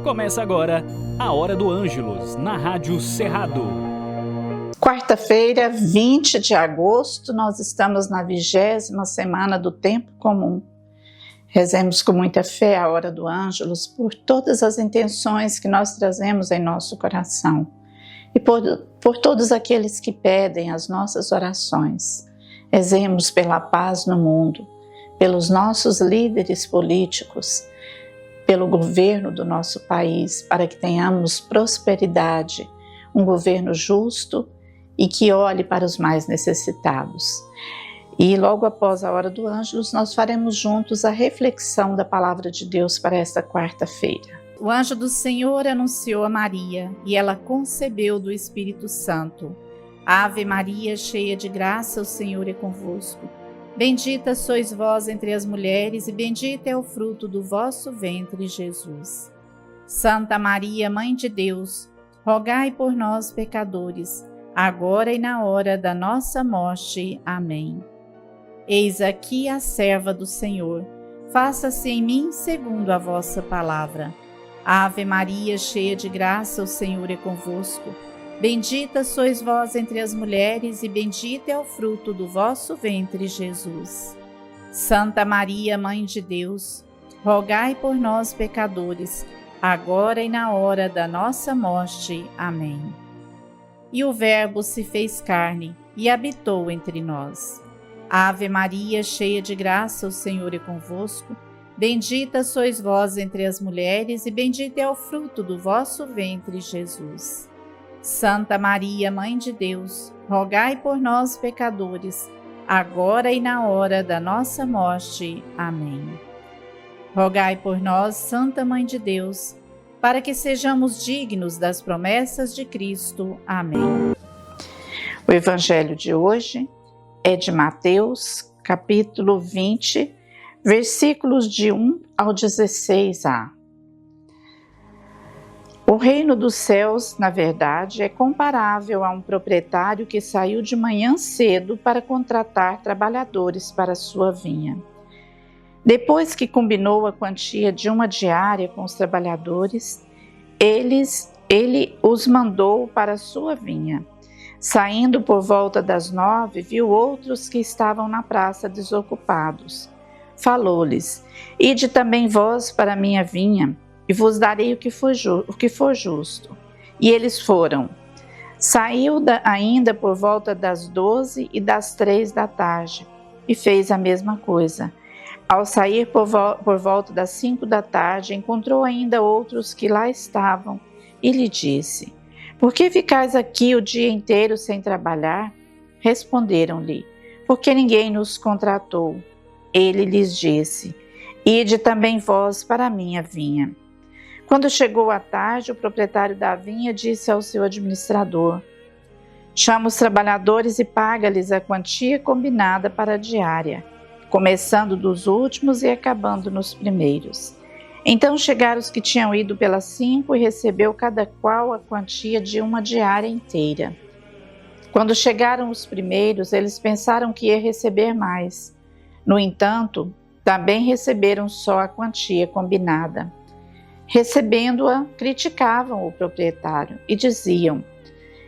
Começa agora a Hora do Ângelus, na Rádio Cerrado. Quarta-feira, 20 de agosto, nós estamos na 20ª semana do Tempo Comum. Rezemos com muita fé a Hora do Ângelus por todas as intenções que nós trazemos em nosso coração e por todos aqueles que pedem as nossas orações. Rezemos pela paz no mundo, pelos nossos líderes políticos, pelo governo do nosso país, para que tenhamos prosperidade, um governo justo e que olhe para os mais necessitados. E logo após a Hora do Ângelus, nós faremos juntos a reflexão da Palavra de Deus para esta quarta-feira. O anjo do Senhor anunciou a Maria, e ela concebeu do Espírito Santo. Ave Maria, cheia de graça, o Senhor é convosco. Bendita sois vós entre as mulheres, e bendito é o fruto do vosso ventre, Jesus. Santa Maria, Mãe de Deus, rogai por nós, pecadores, agora e na hora da nossa morte. Amém. Eis aqui a serva do Senhor, faça-se em mim segundo a vossa palavra. Ave Maria, cheia de graça, o Senhor é convosco. Bendita sois vós entre as mulheres, e bendito é o fruto do vosso ventre, Jesus. Santa Maria, Mãe de Deus, rogai por nós, pecadores, agora e na hora da nossa morte. Amém. E o Verbo se fez carne e habitou entre nós. Ave Maria, cheia de graça, o Senhor é convosco. Bendita sois vós entre as mulheres, e bendito é o fruto do vosso ventre, Jesus. Santa Maria, Mãe de Deus, rogai por nós, pecadores, agora e na hora da nossa morte. Amém. Rogai por nós, Santa Mãe de Deus, para que sejamos dignos das promessas de Cristo. Amém. O Evangelho de hoje é de Mateus, capítulo 20, versículos de 1 ao 16a. O reino dos céus, na verdade, é comparável a um proprietário que saiu de manhã cedo para contratar trabalhadores para sua vinha. Depois que combinou a quantia de uma diária com os trabalhadores, ele os mandou para sua vinha. Saindo por volta das 9, viu outros que estavam na praça desocupados. Falou-lhes: Ide também vós para a minha vinha, e vos darei o que for justo. E eles foram. Saiu ainda por volta das 12 e das 3 da tarde, e fez a mesma coisa. Ao sair por volta das 5 da tarde, encontrou ainda outros que lá estavam, e lhe disse: Por que ficais aqui o dia inteiro sem trabalhar? Responderam-lhe: Porque ninguém nos contratou. Ele lhes disse: Ide também vós para a minha vinha. Quando chegou a tarde, o proprietário da vinha disse ao seu administrador: Chama os trabalhadores e paga-lhes a quantia combinada para a diária, começando dos últimos e acabando nos primeiros. Então chegaram os que tinham ido pelas 5 e recebeu cada qual a quantia de uma diária inteira. Quando chegaram os primeiros, eles pensaram que ia receber mais. No entanto, também receberam só a quantia combinada. Recebendo-a, criticavam o proprietário e diziam: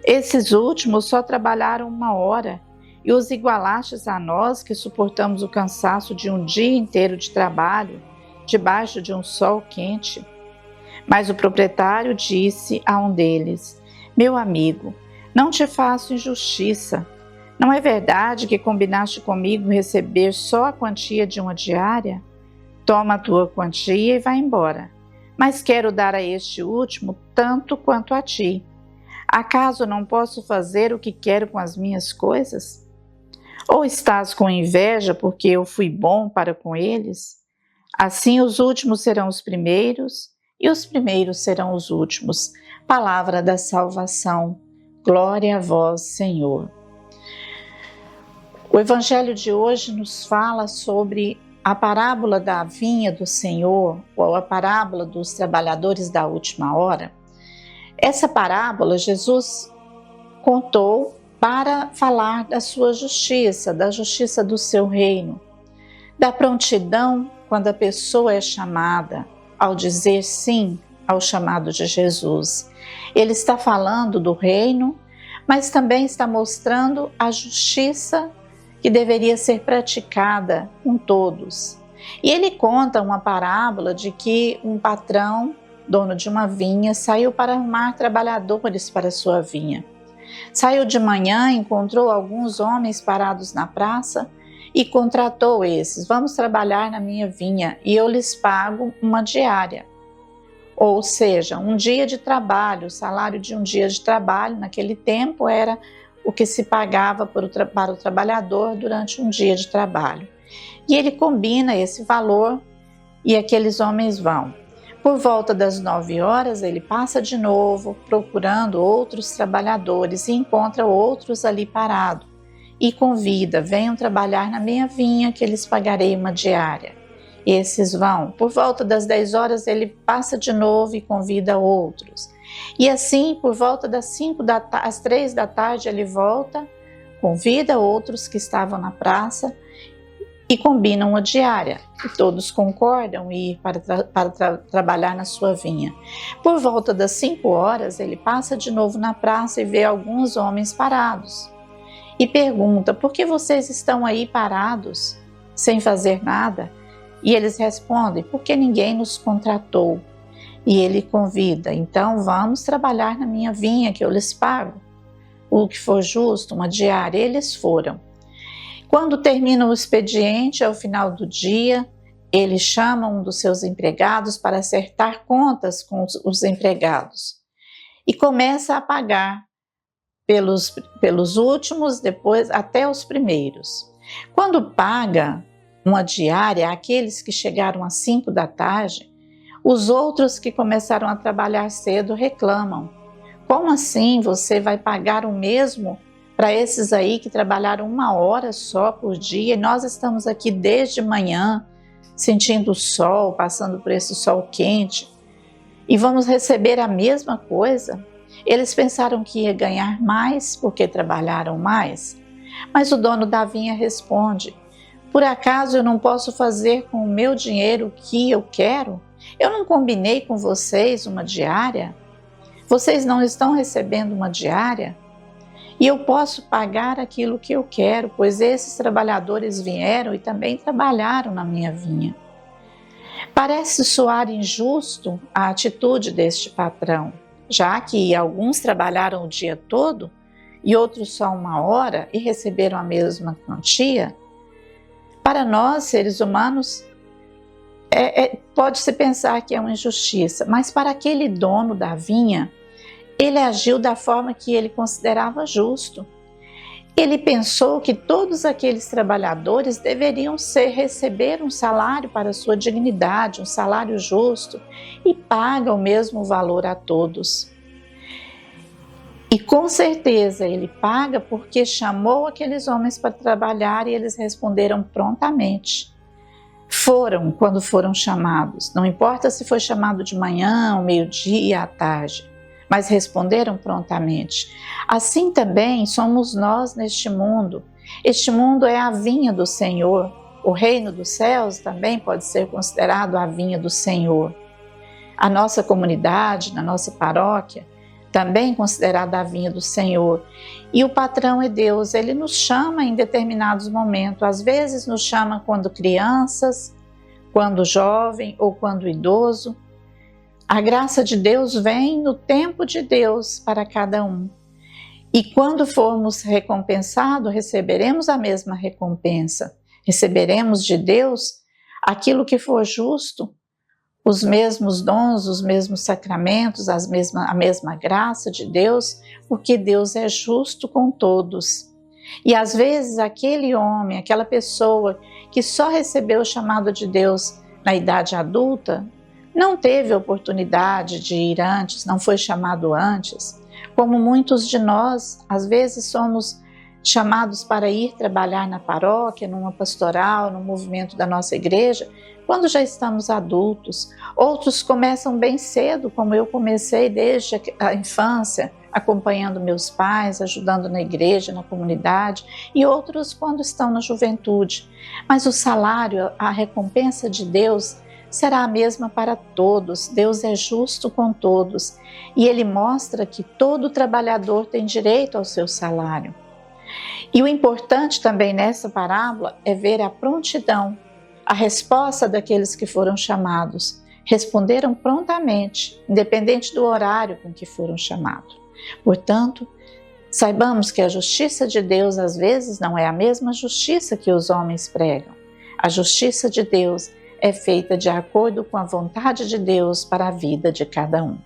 Esses últimos só trabalharam 1 hora, e os igualastes a nós que suportamos o cansaço de um dia inteiro de trabalho, debaixo de um sol quente. Mas o proprietário disse a um deles: Meu amigo, não te faço injustiça. Não é verdade que combinaste comigo receber só a quantia de uma diária? Toma a tua quantia e vai embora. Mas quero dar a este último tanto quanto a ti. Acaso não posso fazer o que quero com as minhas coisas? Ou estás com inveja porque eu fui bom para com eles? Assim os últimos serão os primeiros, e os primeiros serão os últimos. Palavra da salvação. Glória a vós, Senhor. O Evangelho de hoje nos fala sobre a parábola da vinha do Senhor, ou a parábola dos trabalhadores da última hora. Essa parábola Jesus contou para falar da sua justiça, da justiça do seu reino, da prontidão quando a pessoa é chamada, ao dizer sim ao chamado de Jesus. Ele está falando do reino, mas também está mostrando a justiça que deveria ser praticada com todos. E ele conta uma parábola de que um patrão, dono de uma vinha, saiu para arrumar trabalhadores para sua vinha. Saiu de manhã, encontrou alguns homens parados na praça e contratou esses: vamos trabalhar na minha vinha e eu lhes pago uma diária. Ou seja, um dia de trabalho. O salário de um dia de trabalho naquele tempo era o que se pagava para o trabalhador durante um dia de trabalho. E ele combina esse valor e aqueles homens vão. Por volta das 9 horas, ele passa de novo procurando outros trabalhadores e encontra outros ali parados. E convida: venham trabalhar na minha vinha que lhes pagarei uma diária. Esses vão. Por volta das 10 horas, ele passa de novo e convida outros. E assim, por volta das 3 da tarde, ele volta, convida outros que estavam na praça e combinam uma diária. E todos concordam em ir para trabalhar na sua vinha. Por volta das 5 horas, ele passa de novo na praça e vê alguns homens parados. E pergunta: por que vocês estão aí parados, sem fazer nada? E eles respondem: porque ninguém nos contratou. E ele convida: então vamos trabalhar na minha vinha que eu lhes pago o que for justo, uma diária. Eles foram. Quando termina o expediente, ao final do dia, ele chama um dos seus empregados para acertar contas com os empregados e começa a pagar pelos últimos, depois até os primeiros. Quando paga uma diária àqueles que chegaram às 5 da tarde, os outros que começaram a trabalhar cedo reclamam: como assim você vai pagar o mesmo para esses aí que trabalharam 1 hora só por dia? E nós estamos aqui desde manhã, sentindo o sol, passando por esse sol quente, e vamos receber a mesma coisa? Eles pensaram que ia ganhar mais porque trabalharam mais. Mas o dono da vinha responde: por acaso eu não posso fazer com o meu dinheiro o que eu quero? Eu não combinei com vocês uma diária? Vocês não estão recebendo uma diária? E eu posso pagar aquilo que eu quero, pois esses trabalhadores vieram e também trabalharam na minha vinha. Parece soar injusto a atitude deste patrão, já que alguns trabalharam o dia todo e outros só 1 hora e receberam a mesma quantia. Para nós, seres humanos, pode-se pensar que é uma injustiça, mas para aquele dono da vinha, ele agiu da forma que ele considerava justo. Ele pensou que todos aqueles trabalhadores deveriam receber um salário para sua dignidade, um salário justo, e paga o mesmo valor a todos. E com certeza ele paga porque chamou aqueles homens para trabalhar e eles responderam prontamente. Foram quando foram chamados, não importa se foi chamado de manhã, ao meio-dia, à tarde, mas responderam prontamente. Assim também somos nós neste mundo. Este mundo é a vinha do Senhor. O reino dos céus também pode ser considerado a vinha do Senhor. A nossa comunidade, na nossa paróquia, também considerada a vinha do Senhor. E o patrão é Deus. Ele nos chama em determinados momentos. Às vezes nos chama quando crianças, quando jovem ou quando idoso. A graça de Deus vem no tempo de Deus para cada um. E quando formos recompensados, receberemos a mesma recompensa. Receberemos de Deus aquilo que for justo, os mesmos dons, os mesmos sacramentos, a mesma graça de Deus, porque Deus é justo com todos. E às vezes aquele homem, aquela pessoa que só recebeu o chamado de Deus na idade adulta, não teve oportunidade de ir antes, não foi chamado antes, como muitos de nós, às vezes somos chamados para ir trabalhar na paróquia, numa pastoral, no movimento da nossa igreja, quando já estamos adultos. Outros começam bem cedo, como eu comecei desde a infância, acompanhando meus pais, ajudando na igreja, na comunidade, e outros quando estão na juventude. Mas o salário, a recompensa de Deus será a mesma para todos. Deus é justo com todos e Ele mostra que todo trabalhador tem direito ao seu salário. E o importante também nessa parábola é ver a prontidão, a resposta daqueles que foram chamados. Responderam prontamente, independente do horário com que foram chamados. Portanto, saibamos que a justiça de Deus às vezes não é a mesma justiça que os homens pregam. A justiça de Deus é feita de acordo com a vontade de Deus para a vida de cada um.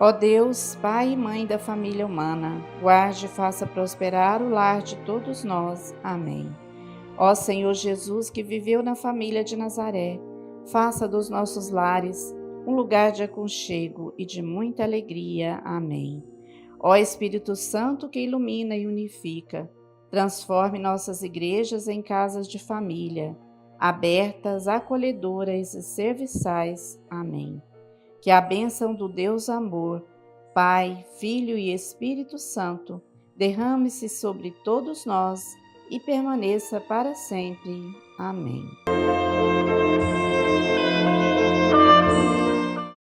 Ó Deus, Pai e Mãe da família humana, guarde e faça prosperar o lar de todos nós. Amém. Ó Senhor Jesus, que viveu na família de Nazaré, faça dos nossos lares um lugar de aconchego e de muita alegria. Amém. Ó Espírito Santo, que ilumina e unifica, transforme nossas igrejas em casas de família, abertas, acolhedoras e serviçais. Amém. Que a bênção do Deus Amor, Pai, Filho e Espírito Santo, derrame-se sobre todos nós e permaneça para sempre. Amém.